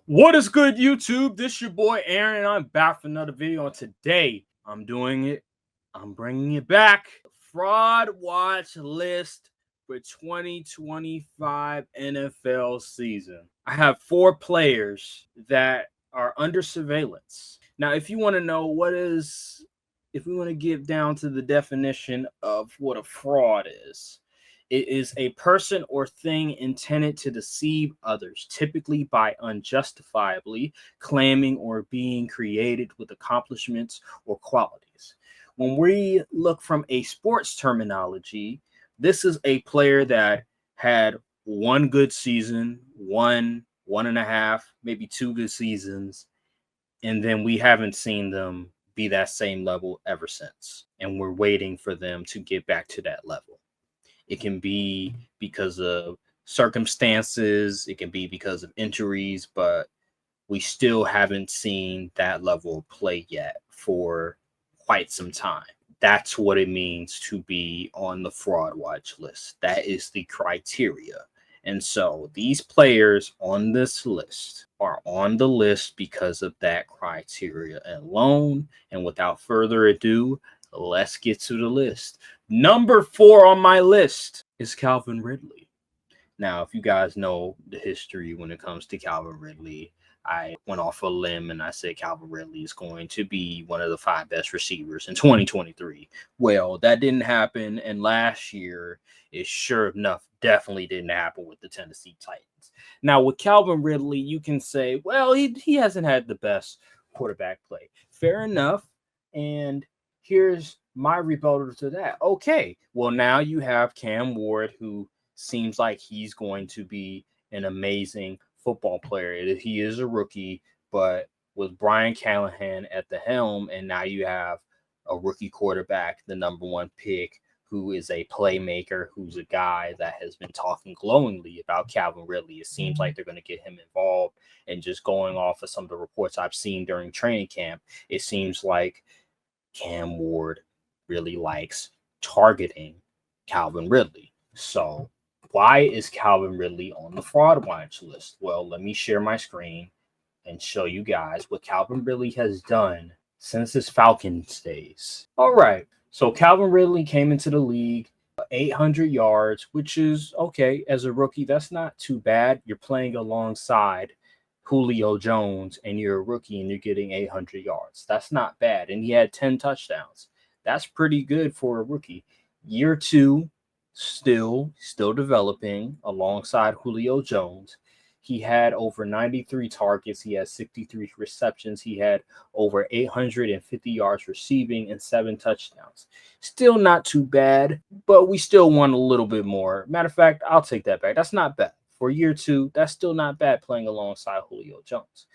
What is good, YouTube? This your boy Aaron, and I'm back for another video. And today, I'm bringing it back. Fraud watch list for 2025 NFL season. I have 4 players that are under surveillance. Now, if you want to know if we want to get down to the definition of what a fraud is, it is a person or thing intended to deceive others, typically by unjustifiably claiming or being created with accomplishments or qualities. When we look from a sports terminology, this is a player that had one good season, one and a half, maybe 2 good seasons, and then we haven't seen them be that same level ever since. And we're waiting for them to get back to that level. It can be because of circumstances, it can be because of injuries, but we still haven't seen that level of play yet for quite some time. That's what it means to be on the fraud watch list. That is the criteria. And so these players on this list are on the list because of that criteria alone. And without further ado, let's get to the list. Number 4 on my list is Calvin Ridley. Now, if you guys know the history when it comes to Calvin Ridley, I went off a limb and I said Calvin Ridley is going to be one of the 5 best receivers in 2023. Well, that didn't happen. And last year, it sure enough definitely didn't happen with the Tennessee Titans. Now, with Calvin Ridley, you can say, well, he hasn't had the best quarterback play. Fair enough. And here's my rebuttal to that. Okay, well, now you have Cam Ward, who seems like he's going to be an amazing football player. He is a rookie, but with Brian Callahan at the helm, and now you have a rookie quarterback, the number 1 pick, who is a playmaker, who's a guy that has been talking glowingly about Calvin Ridley. It seems like they're going to get him involved. And just going off of some of the reports I've seen during training camp, it seems like Cam Ward really likes targeting Calvin Ridley. So why is Calvin Ridley on the fraud watch list? Well, let me share my screen and show you guys what Calvin Ridley has done since his Falcons days. All right. So Calvin Ridley came into the league 800 yards, which is okay as a rookie. That's not too bad. You're playing alongside Julio Jones and you're a rookie and you're getting 800 yards. That's not bad. And he had 10 touchdowns. That's pretty good for a rookie. Year 2, still developing alongside Julio Jones. He had over 93 targets. He had 63 receptions. He had over 850 yards receiving and 7 touchdowns. Still not too bad, but we still want a little bit more. Matter of fact, I'll take that back. That's not bad. For year 2, that's still not bad playing alongside Julio Jones.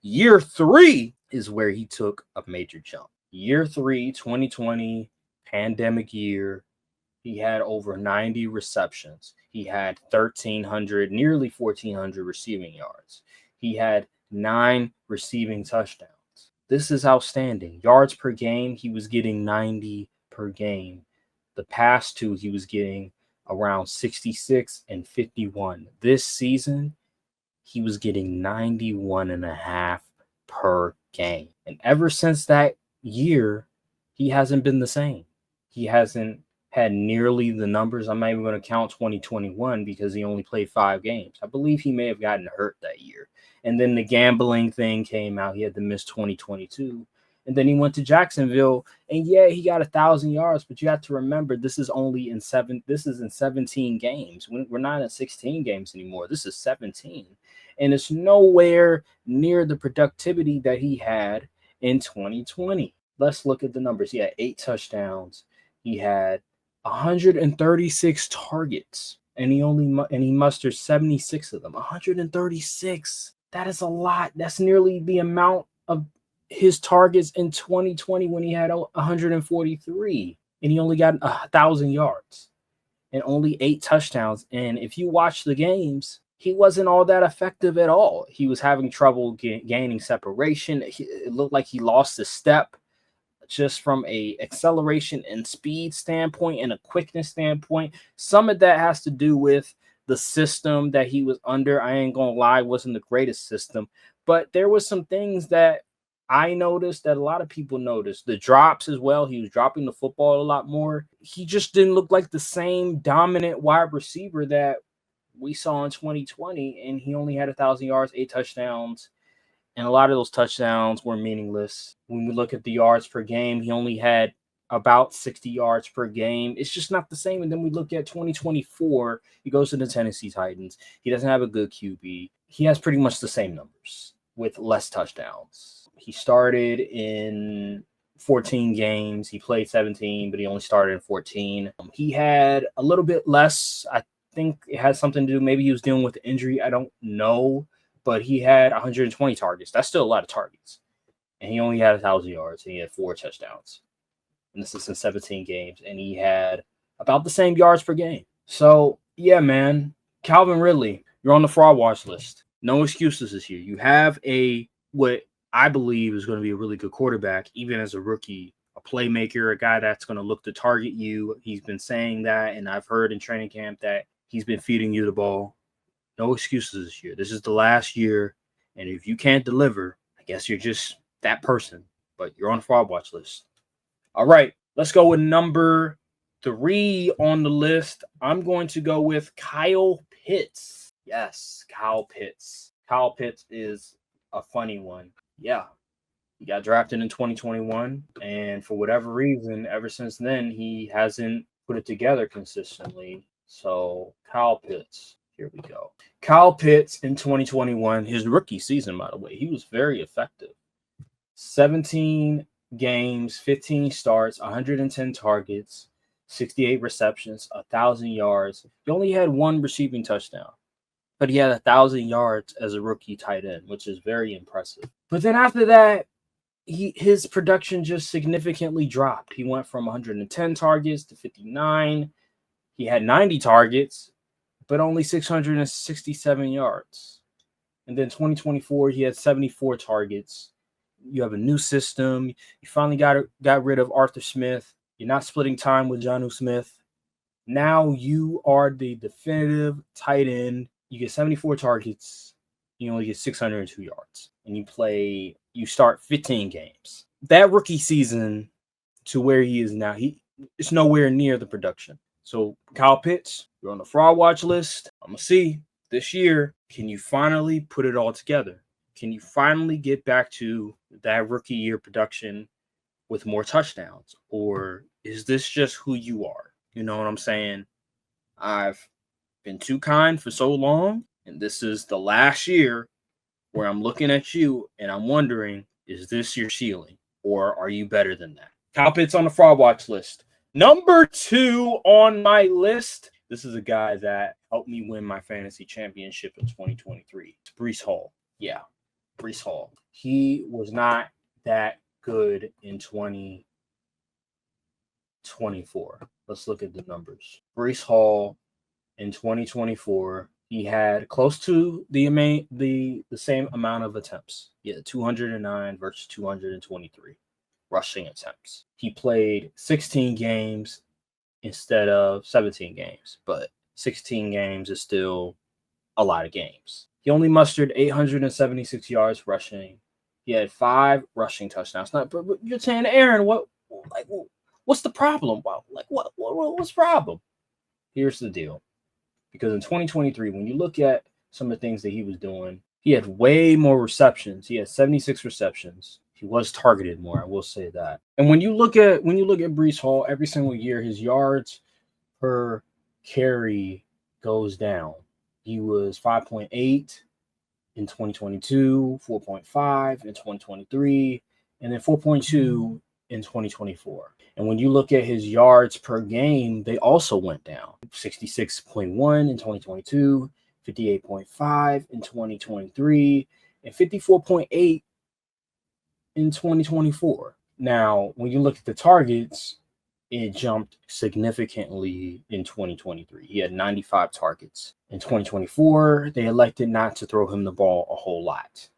Year 3 is where he took a major jump. Year 3, 2020, pandemic year, he had over 90 receptions. He had 1,300, nearly 1,400 receiving yards. He had 9 receiving touchdowns. This is outstanding. Yards per game, he was getting 90 per game. The past 2, he was getting around 66 and 51. This season, he was getting 91.5 per game. And ever since that year, he hasn't been the same. He hasn't had nearly the numbers. I'm not even going to count 2021 because he only played 5 games. I believe he may have gotten hurt that year. And then the gambling thing came out. He had to miss 2022. And then he went to Jacksonville. And yeah, he got 1,000 yards. But you have to remember, this is in 17 games. We're not in 16 games anymore. This is 17. And it's nowhere near the productivity that he had in 2020. Let's look at the numbers. He had 8 touchdowns. He had 136 targets, and he mustered 76 of them. 136. That is a lot. That's nearly the amount of his targets in 2020 when he had 143, and he only got 1,000 yards and only 8 touchdowns. And if you watch the games, he wasn't all that effective at all. He was having trouble gaining separation. It looked like he lost his step. Just from a acceleration and speed standpoint and a quickness standpoint. Some of that has to do with the system that he was under. I ain't gonna lie, wasn't the greatest system, But there was some things that I noticed that a lot of people noticed. The drops as well. He was dropping the football a lot more. He just didn't look like the same dominant wide receiver that we saw in 2020. And he only had 1,000 yards, 8 touchdowns. And a lot of those touchdowns were meaningless. When we look at the yards per game, he only had about 60 yards per game. It's just not the same. And then we look at 2024, he goes to the Tennessee Titans. He doesn't have a good QB. He has pretty much the same numbers with less touchdowns. He started in 14 games. He played 17, but he only started in 14. He had a little bit less. I think it has something to do. Maybe he was dealing with the injury. I don't know. But he had 120 targets. That's still a lot of targets. And he only had 1,000 yards. And he had 4 touchdowns. And this is in 17 games. And he had about the same yards per game. So, yeah, man. Calvin Ridley, you're on the fraud watch list. No excuses this year. You have what I believe is going to be a really good quarterback, even as a rookie, a playmaker, a guy that's going to look to target you. He's been saying that. And I've heard in training camp that he's been feeding you the ball. No excuses this year. This is the last year. And if you can't deliver, I guess you're just that person. But you're on the fraud watch list. All right. Let's go with number 3 on the list. I'm going to go with Kyle Pitts. Yes, Kyle Pitts. Kyle Pitts is a funny one. Yeah. He got drafted in 2021. And for whatever reason, ever since then, he hasn't put it together consistently. So, Kyle Pitts. Here we go. Kyle Pitts in 2021, his rookie season, by the way, he was very effective. 17 games, 15 starts, 110 targets, 68 receptions, 1,000 yards. He only had 1 receiving touchdown, but he had 1,000 yards as a rookie tight end, which is very impressive. But then after that, his production just significantly dropped. He went from 110 targets to 59. He had 90 targets, but only 667 yards. And then 2024, he had 74 targets. You have a new system. You finally got rid of Arthur Smith. You're not splitting time with Jonnu Smith. Now you are the definitive tight end. You get 74 targets. You only get 602 yards. And you start 15 games. That rookie season to where he is now, it's nowhere near the production. So, Kyle Pitts, you're on the fraud watch list. I'm going to see this year, can you finally put it all together? Can you finally get back to that rookie year production with more touchdowns? Or is this just who you are? You know what I'm saying? I've been too kind for so long, and this is the last year where I'm looking at you and I'm wondering, is this your ceiling? Or are you better than that? Kyle Pitts on the fraud watch list. Number 2 on my list. This is a guy that helped me win my fantasy championship in 2023. It's Breece Hall. Yeah, Breece Hall. He was not that good in 2024. Let's look at the numbers. Breece Hall in 2024, he had close to the same amount of attempts. Yeah, 209 versus 223. Rushing attempts. He played 16 games instead of 17 games, but 16 games is still a lot of games. He only mustered 876 yards rushing. He had 5 rushing touchdowns. But you're saying, Aaron, what's the problem? What's the problem? Here's the deal. Because in 2023, when you look at some of the things that he was doing, he had way more receptions. He had 76 receptions. He was targeted more, I will say that. And when you look at Breece Hall, every single year, his yards per carry goes down. He was 5.8 in 2022, 4.5 in 2023, and then 4.2 in 2024. And when you look at his yards per game, they also went down. 66.1 in 2022, 58.5 in 2023, and 54.8 in 2024. Now, when you look at the targets, it jumped significantly in 2023. He had 95 targets. In 2024, they elected not to throw him the ball a whole lot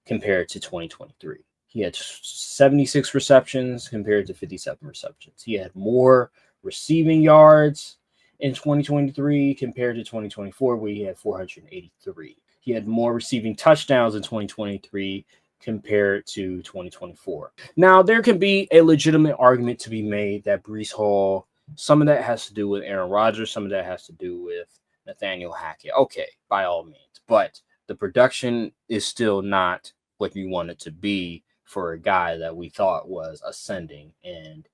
compared to 2023. He had 76 receptions compared to 57 receptions. He had more receiving yards in 2023 compared to 2024, where he had 483. He had more receiving touchdowns in 2023 compared to 2024. Now, there can be a legitimate argument to be made that Breece Hall, some of that has to do with Aaron Rodgers, some of that has to do with Nathaniel Hackett. Okay, by all means. But the production is still not what you want it to be for a guy that we thought was ascending. And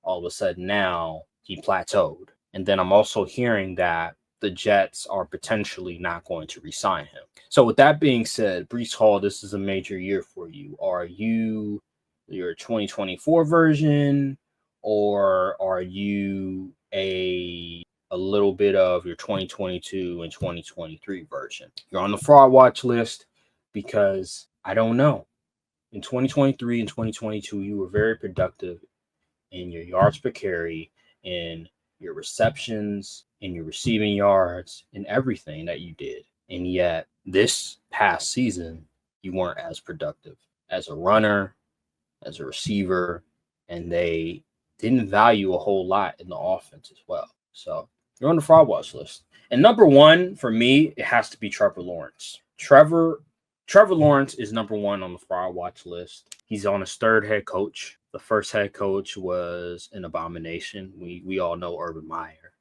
all of a sudden now he plateaued. And then I'm also hearing that the Jets are potentially not going to re-sign him. So with that being said, Breece Hall, this is a major year for you. Are you your 2024 version, or are you a little bit of your 2022 and 2023 version? You're on the fraud watch list because I don't know. In 2023 and 2022, you were very productive in your yards per carry, in your receptions, in your receiving yards, in everything that you did. And yet, this past season, you weren't as productive as a runner, as a receiver, and they didn't value a whole lot in the offense as well. So you're on the fraud watch list. And number one, for me, it has to be Trevor Lawrence. Trevor Lawrence is number one on the fraud watch list. He's on his third head coach. The first head coach was an abomination. We all know Urban Meyer.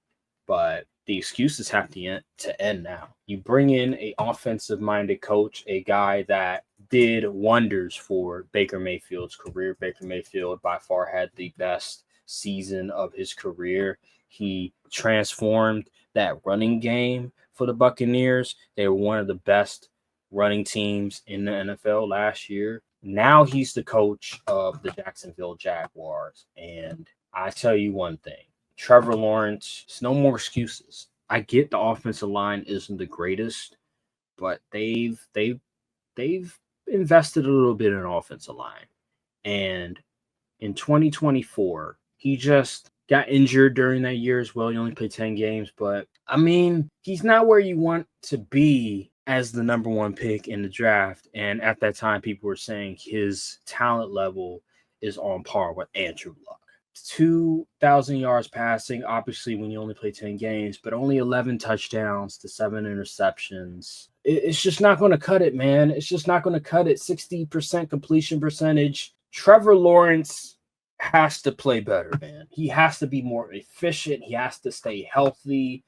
But the excuses have to end now. You bring in an offensive-minded coach, a guy that did wonders for Baker Mayfield's career. Baker Mayfield by far had the best season of his career. He transformed that running game for the Buccaneers. They were one of the best running teams in the NFL last year. Now he's the coach of the Jacksonville Jaguars. And I tell you one thing, Trevor Lawrence, it's no more excuses. I get the offensive line isn't the greatest, but they've invested a little bit in offensive line. And in 2024, he just got injured during that year as well. He only played 10 games, but I mean, he's not where you want to be as the number one pick in the draft. And at that time, people were saying his talent level is on par with Andrew Luck. 2,000 yards passing, obviously, when you only play 10 games, but only 11 touchdowns to 7 interceptions. It's just not going to cut it, man. It's just not going to cut it. 60% completion percentage. Trevor Lawrence has to play better, man. He has to be more efficient. He has to stay healthy.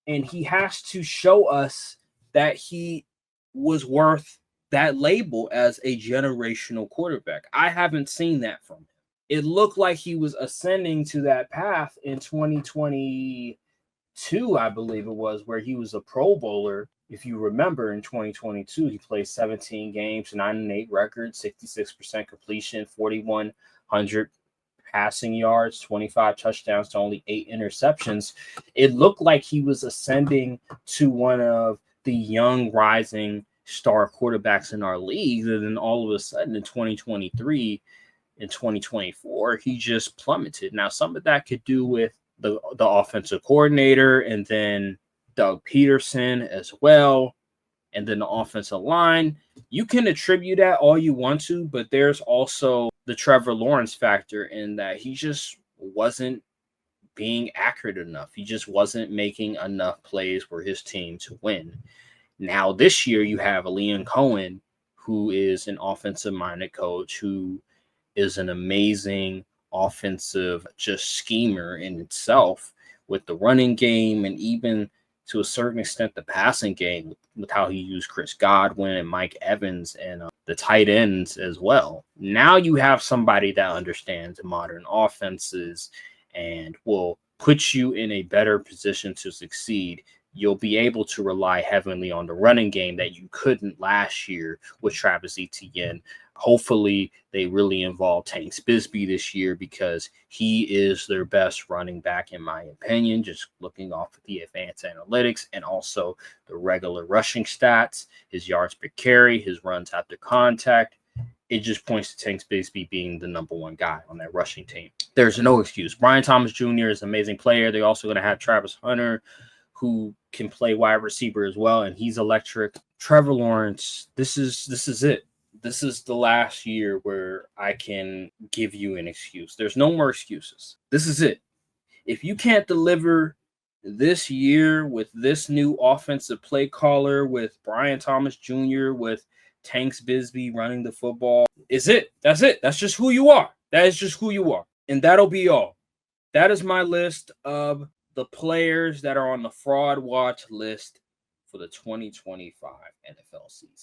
And he has to show us that he was worth that label as a generational quarterback. I haven't seen that from him. It looked like he was ascending to that path in 2022, I believe it was, where he was a Pro Bowler. If you remember, in 2022, he played 17 games, 9-8 record, 66% completion, 4,100 passing yards, 25 touchdowns to only 8 interceptions. It looked like he was ascending to one of the young rising star quarterbacks in our league. And then all of a sudden in 2023, in 2024, he just plummeted. Now, some of that could do with the offensive coordinator and then Doug Peterson as well, and then the offensive line. You can attribute that all you want to, but there's also the Trevor Lawrence factor in that he just wasn't being accurate enough. He just wasn't making enough plays for his team to win. Now, this year, you have Liam Cohen, who is an offensive-minded coach, who is an amazing offensive just schemer in itself with the running game and even to a certain extent the passing game with how he used Chris Godwin and Mike Evans and the tight ends as well. Now you have somebody that understands modern offenses and will put you in a better position to succeed. You'll be able to rely heavily on the running game that you couldn't last year with Travis Etienne. Hopefully, they really involve Tank Bigsby this year because he is their best running back, in my opinion, just looking off of the advanced analytics and also the regular rushing stats, his yards per carry, his runs after contact. It just points to Tank Bigsby being the number one guy on that rushing team. There's no excuse. Brian Thomas Jr. is an amazing player. They're also going to have Travis Hunter, who can play wide receiver as well, and he's electric. Trevor Lawrence, this is it. This is the last year where I can give you an excuse. There's no more excuses. This is it. If you can't deliver this year with this new offensive play caller, with Brian Thomas Jr., with Tanks Bisbee running the football, is it. That's it. That's just who you are. That is just who you are. And that'll be all. That is my list of the players that are on the fraud watch list for the 2025 NFL season.